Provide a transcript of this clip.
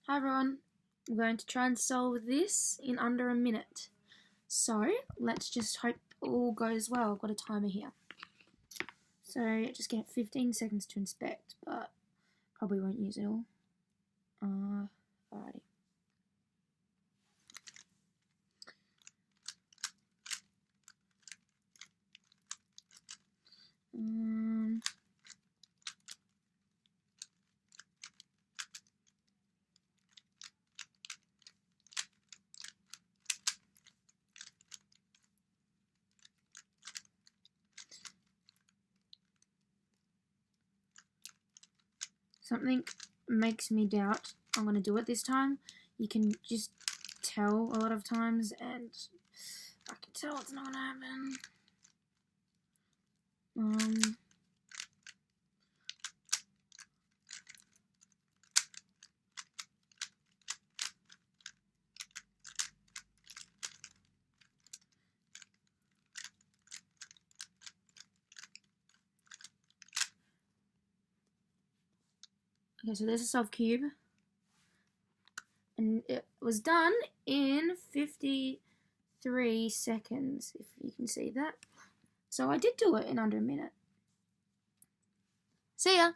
Hi everyone, I'm going to try and solve this in under a minute. So let's just hope all goes well. I've got a timer here. So just get 15 seconds to inspect, but probably won't use it all. Alrighty. Something makes me doubt I'm going to do it this time. You can just tell a lot of times, and I can tell it's not going to happen. Okay, so there's a solved cube. And it was done in 53 seconds, if you can see that. So I did do it in under a minute. See ya!